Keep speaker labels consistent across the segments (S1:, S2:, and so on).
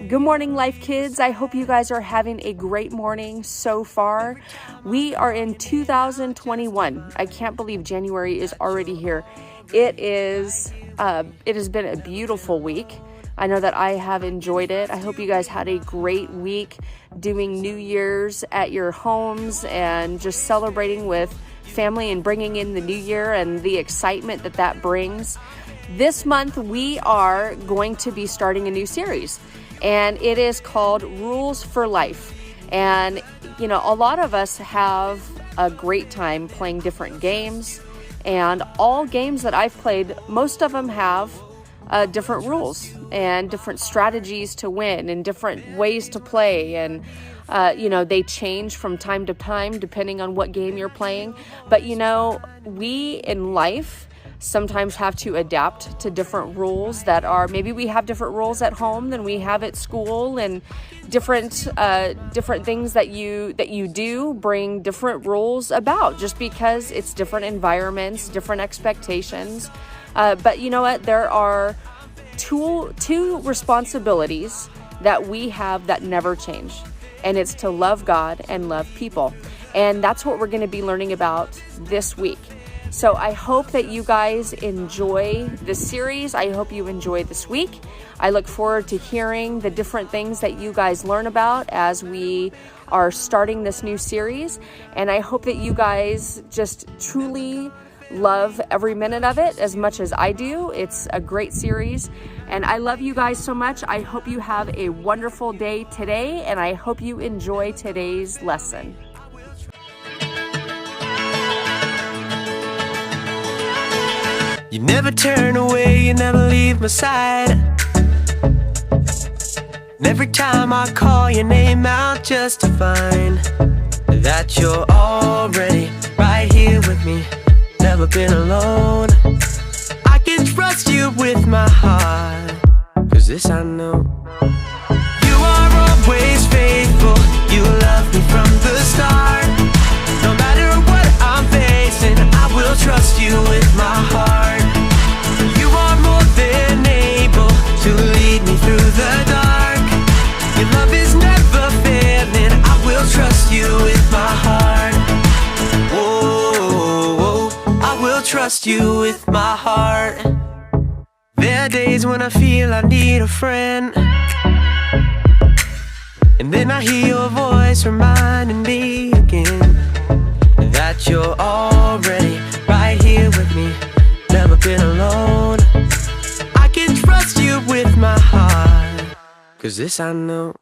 S1: Good morning, Life Kids. I hope you guys are having a great morning so far. We are in 2021. I can't believe January is already here. It has been a beautiful week. I know that I have enjoyed it. I hope you guys had a great week doing New Year's at your homes and just celebrating with family and bringing in the new year and the excitement that that brings. This month, we are going to be starting a new series, and it is called Rules for Life. And, you know, a lot of us have a great time playing different games, and all games that I've played, most of them have different rules and different strategies to win and different ways to play. And, they change from time to time depending on what game you're playing. But, we in life sometimes have to adapt to different rules that are, maybe we have different rules at home than we have at school, and different things that you do bring different rules about just because it's different environments, different expectations. But you know what? There are two responsibilities that we have that never change, and it's to love God and love people. And that's what we're going to be learning about this week. So I hope that you guys enjoy this series. I hope you enjoy this week. I look forward to hearing the different things that you guys learn about as we are starting this new series. And I hope that you guys just truly love every minute of it as much as I do. It's a great series, and I love you guys so much. I hope you have a wonderful day today, and I hope you enjoy today's lesson.
S2: You never turn away, you never leave my side. And every time I call your name out just to find that you're already right here with me, never been alone. I can trust you with my heart, 'cause this I know. You are always faithful, you love me from the start. No matter what I'm facing, I will trust you with my heart. You are more than able to lead me through the dark. Your love is never failing, I will trust you with my heart. Whoa, I will trust you with my heart. There are days when I feel I need a friend, and then I hear your voice reminding me again that you're already right here with me, never been alone. I can trust you with my heart, 'cause this I know.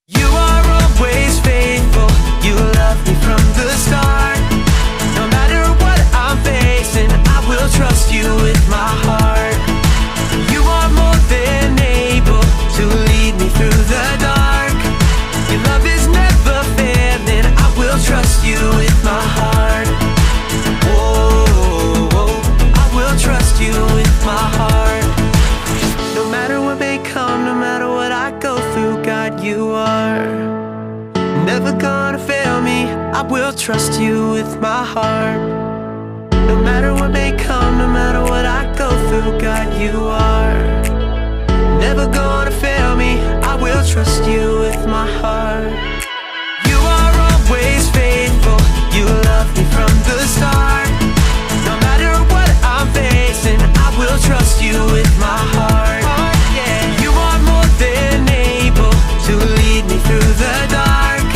S2: You are always faithful, you love me from the start. No matter what I'm facing, I will trust you with my heart. You are more than able to lead me through the dark. Your love is never failing, I will trust you with my heart. Whoa, I will trust you with my heart. No matter what may come, no matter what I go through, God, you are never gonna fail me, I will trust you with my heart. No matter what may come, no matter what I go through, God, you are never gonna fail me, I will trust you with my heart. You are always faithful, you love me from the start. No matter what I'm facing, I will trust you with my heart. You are more than able to lead me through the dark.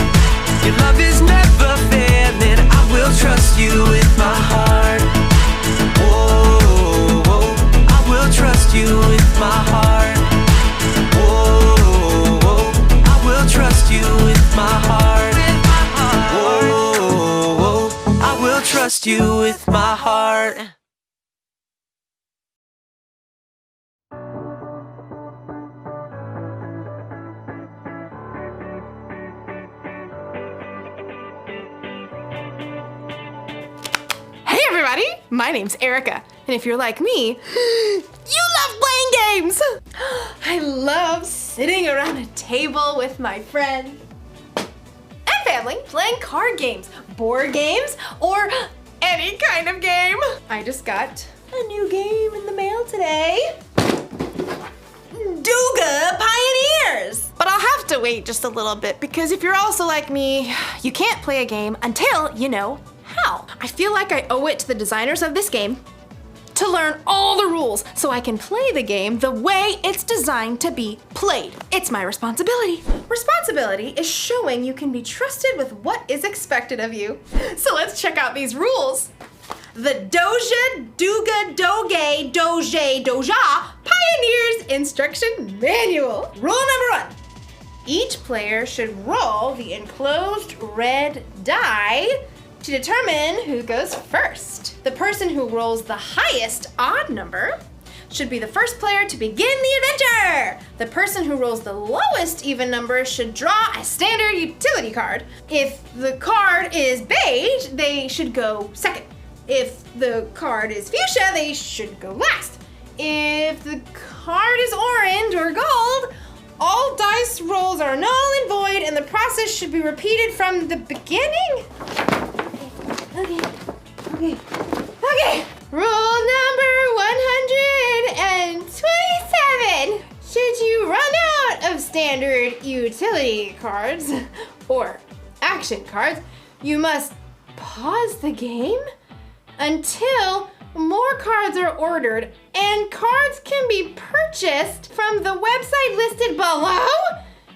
S2: Your love is never failing, I will trust you with my heart. Whoa, I will trust you with my heart. Whoa, I will trust you with my heart. Whoa, I will trust you with my heart.
S3: Hey everybody, my name's Erica, and if you're like me, you love playing games! I love sitting around a table with my friends and family playing card games, board games, or any kind of game. I just got a new game in the mail today. Duga Pioneers! But I'll have to wait just a little bit because if you're also like me, you can't play a game until you know how. I feel like I owe it to the designers of this game to learn all the rules so I can play the game the way it's designed to be played. It's my responsibility. Responsibility is showing you can be trusted with what is expected of you. So let's check out these rules. The Doja, Duga, Doge, Doje, Doja Pioneers Instruction Manual. Rule number 1. Each player should roll the enclosed red die to determine who goes first. The person who rolls the highest odd number should be the first player to begin the adventure. The person who rolls the lowest even number should draw a standard utility card. If the card is beige, they should go second. If the card is fuchsia, they should go last. If the card is orange or gold, all dice rolls are null and void and the process should be repeated from the beginning. Okay. Rule number 127. Should you run out of standard utility cards or action cards, you must pause the game until more cards are ordered and cards can be purchased from the website listed below.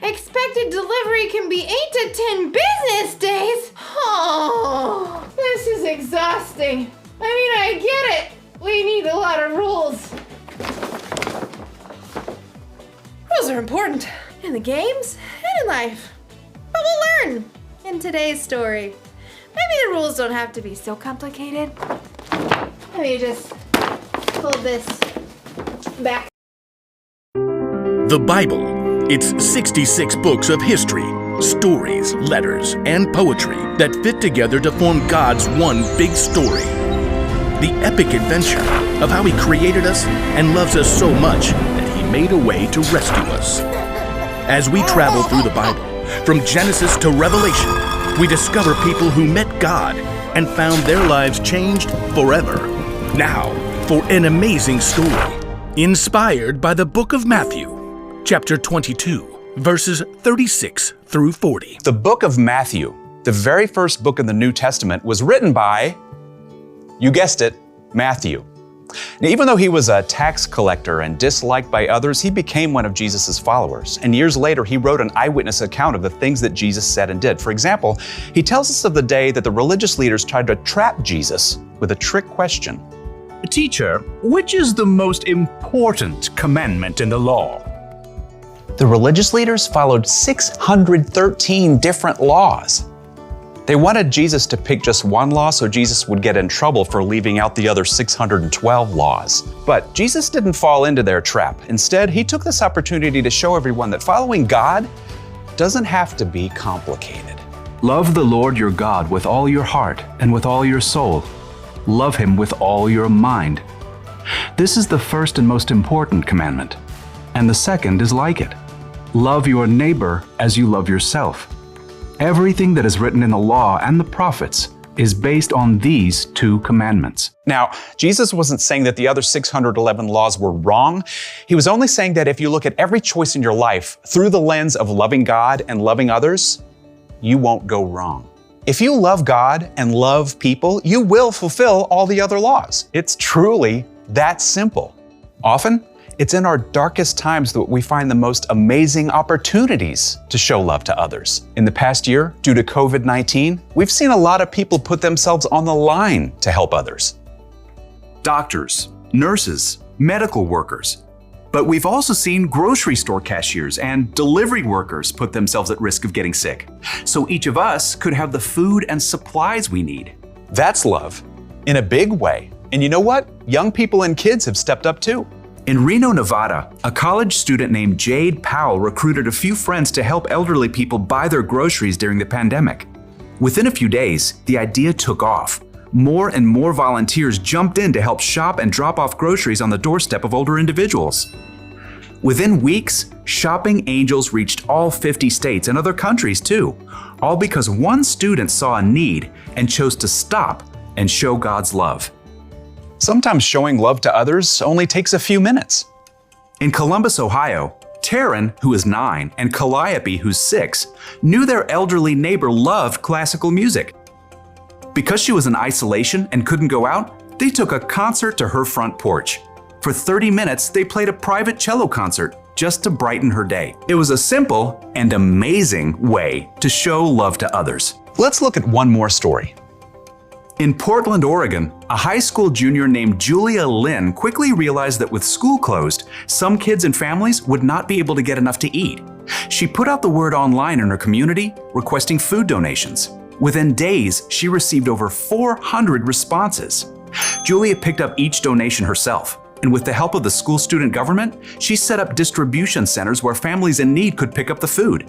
S3: Expected delivery can be 8 to 10 business days. Oh, this is exhausting. I get it. We need a lot of rules. Rules are important in the games and in life. But we'll learn in today's story. Maybe the rules don't have to be so complicated. Let me just pull this back.
S4: The Bible. It's 66 books of history, stories, letters, and poetry that fit together to form God's one big story. The epic adventure of how He created us and loves us so much that He made a way to rescue us. As we travel through the Bible, from Genesis to Revelation, we discover people who met God and found their lives changed forever. Now, for an amazing story, inspired by the book of Matthew, chapter 22, verses 36 through 40.
S5: The book of Matthew, the very first book in the New Testament, was written by, you guessed it, Matthew. Now, even though he was a tax collector and disliked by others, he became one of Jesus' followers. And years later, he wrote an eyewitness account of the things that Jesus said and did. For example, he tells us of the day that the religious leaders tried to trap Jesus with a trick question.
S6: Teacher, which is the most important commandment in the law?
S5: The religious leaders followed 613 different laws. They wanted Jesus to pick just one law so Jesus would get in trouble for leaving out the other 612 laws. But Jesus didn't fall into their trap. Instead, he took this opportunity to show everyone that following God doesn't have to be complicated.
S6: Love the Lord your God with all your heart and with all your soul. Love Him with all your mind. This is the first and most important commandment. And the second is like it. Love your neighbor as you love yourself. Everything that is written in the law and the prophets is based on these two commandments.
S5: Now, Jesus wasn't saying that the other 611 laws were wrong. He was only saying that if you look at every choice in your life through the lens of loving God and loving others, you won't go wrong. If you love God and love people, you will fulfill all the other laws. It's truly that simple. Often, it's in our darkest times that we find the most amazing opportunities to show love to others. In the past year, due to COVID-19, we've seen a lot of people put themselves on the line to help others.
S6: Doctors, nurses, medical workers. But we've also seen grocery store cashiers and delivery workers put themselves at risk of getting sick. So each of us could have the food and supplies we need.
S5: That's love in a big way. And you know what? Young people and kids have stepped up too.
S6: In Reno, Nevada, a college student named Jade Powell recruited a few friends to help elderly people buy their groceries during the pandemic. Within a few days, the idea took off. More and more volunteers jumped in to help shop and drop off groceries on the doorstep of older individuals. Within weeks, Shopping Angels reached all 50 states and other countries too, all because one student saw a need and chose to stop and show God's love.
S5: Sometimes showing love to others only takes a few minutes.
S6: In Columbus, Ohio, Taryn, who is 9, and Calliope, who's 6, knew their elderly neighbor loved classical music. Because she was in isolation and couldn't go out, they took a concert to her front porch. For 30 minutes, they played a private cello concert just to brighten her day. It was a simple and amazing way to show love to others.
S5: Let's look at one more story.
S6: In Portland, Oregon, a high school junior named Julia Lynn quickly realized that with school closed, some kids and families would not be able to get enough to eat. She put out the word online in her community, requesting food donations. Within days, she received over 400 responses. Julia picked up each donation herself, and with the help of the school student government, she set up distribution centers where families in need could pick up the food.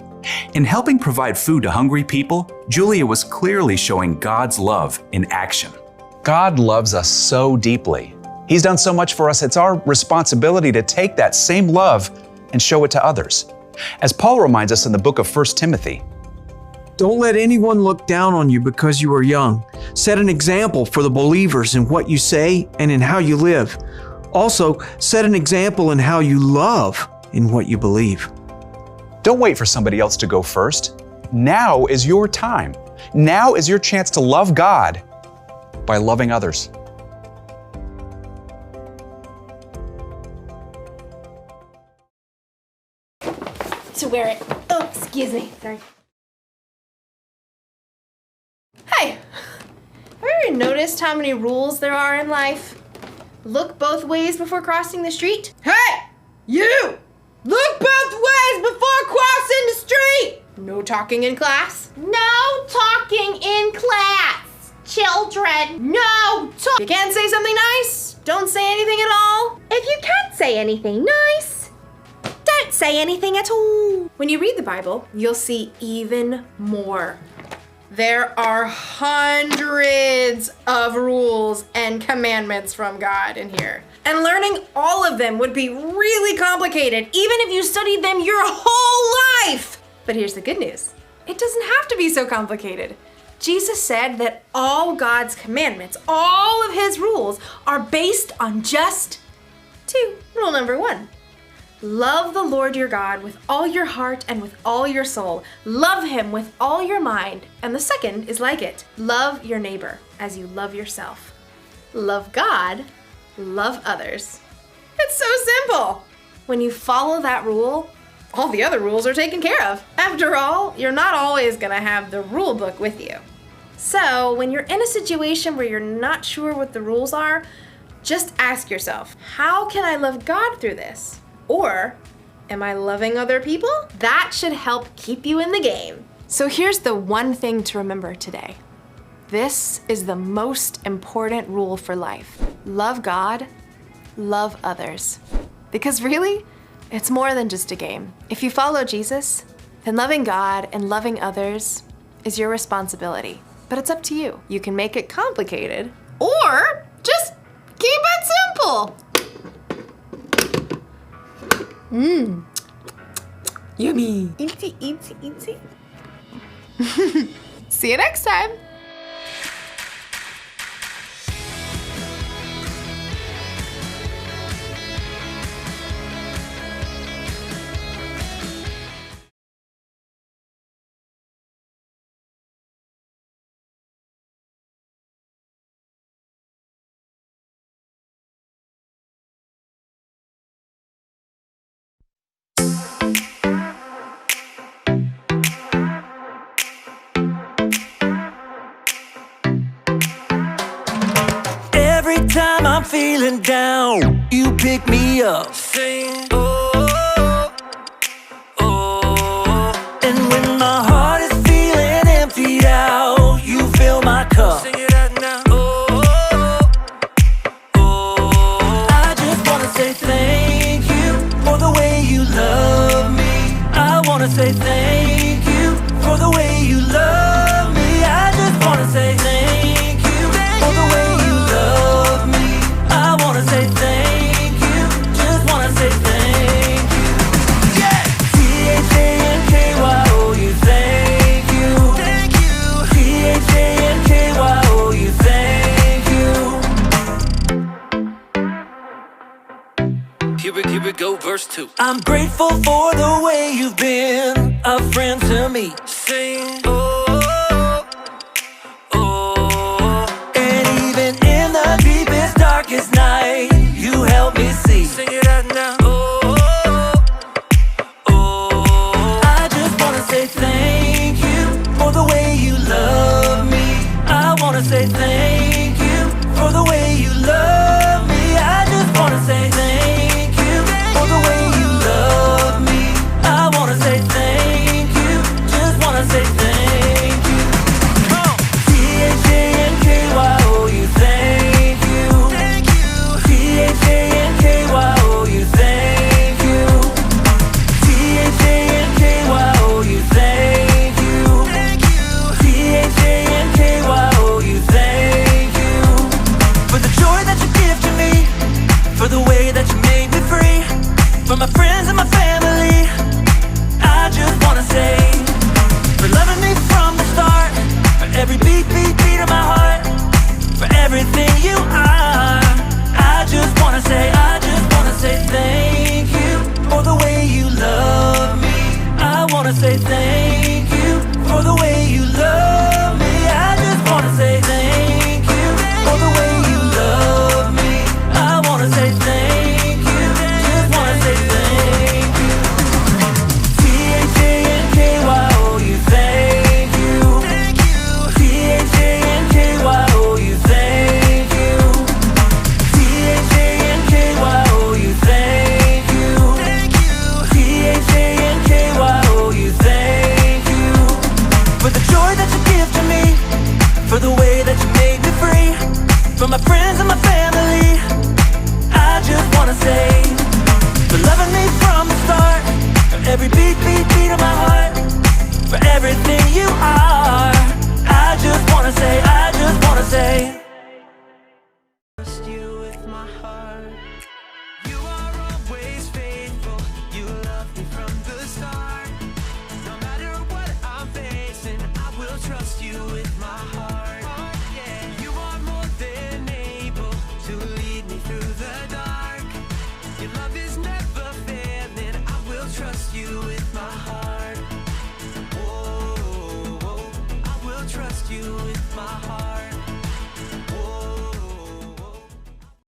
S6: In helping provide food to hungry people, Julia was clearly showing God's love in action.
S5: God loves us so deeply. He's done so much for us, it's our responsibility to take that same love and show it to others. As Paul reminds us in the book of 1 Timothy,
S7: "Don't let anyone look down on you because you are young. Set an example for the believers in what you say and in how you live. Also, set an example in how you love in what you believe."
S5: don't wait for somebody else to go first. Now is your time. Now is your chance to love God by loving others.
S3: To wear it. Oh, excuse me. Sorry. Hey, have you ever noticed how many rules there are in life? Look both ways before crossing the street. Hey, you! Look both ways before crossing the street! No talking in class.
S8: No talking in class, children. No talk.
S3: You can't say something nice. Don't say anything at all.
S8: If you can't say anything nice, don't say anything at all.
S3: When you read the Bible, you'll see even more. There are hundreds of rules and commandments from God in here. And learning all of them would be really complicated, even if you studied them your whole life. But here's the good news. It doesn't have to be so complicated. Jesus said that all God's commandments, all of his rules, are based on just two. Rule number 1. Love the Lord your God with all your heart and with all your soul. Love him with all your mind. And the second is like it. Love your neighbor as you love yourself. Love God, love others. It's so simple. When you follow that rule, all the other rules are taken care of. After all, you're not always gonna have the rule book with you. So when you're in a situation where you're not sure what the rules are, just ask yourself, how can I love God through this? Or, am I loving other people? That should help keep you in the game. So here's the one thing to remember today. This is the most important rule for life. Love God, love others. Because really, it's more than just a game. If you follow Jesus, then loving God and loving others is your responsibility. But it's up to you. You can make it complicated, or just keep it simple. Yummy. Eatsy, eatsy, eatsy. See you next time.
S2: Every time I'm feeling down, you pick me up. Sing, oh, oh. And when my heart is feeling emptied out, you fill my cup. Sing it out now. Oh, oh. I just wanna say thank you for the way you love me. I wanna say thank you for the way you love me. I just wanna say thank you for the way you love me. I wanna say thank you, just wanna say thank you. Yeah! T-H-A-N-K-Y-O-U, thank you. Thank you. T-H-A-N-K-Y-O-U, thank you. Keep it go verse 2.
S9: I'm grateful for the way you've been a friend to me.
S2: Sing, oh, oh.
S9: And even in the deepest, darkest night, you help me see.
S2: Sing it out now. Oh, oh.
S9: I just wanna say thank you for the way you love me. I wanna say thank you for the way you love me. I just wanna say thank you for the way you love me. I wanna say thank you, just wanna say thank you. T-H-A-N-K-Y-O-U, thank you. T-H-A-N-K-Y-O-U, thank you. T-H-A-N-K-Y-O-U, thank you. T-H-A-N-K-Y-O-U, thank you. For the joy that you give to me, for the way that you made me free, for my friends and my family, I just wanna say, for loving me from the start, for every beat, beat, beat of my heart, for everything you are. I just wanna say thank you for the way you love me. I wanna say thank you for the way you love me. I just wanna say thank you for the way you love me. I wanna say thank you, just wanna say thank you. T-H-A-N-K-Y-O-U, thank you. T-H-A-N-K-Y-O-U, thank you. T-H-A-N-K-Y-O-U, thank you. T-H-A-N-K-Y-O-U, thank you. For the joy that you give to me, for the way that you made me free, for my friends and my family, I just wanna say, for loving me from the start, for every beat, beat, beat of my heart, for everything you are.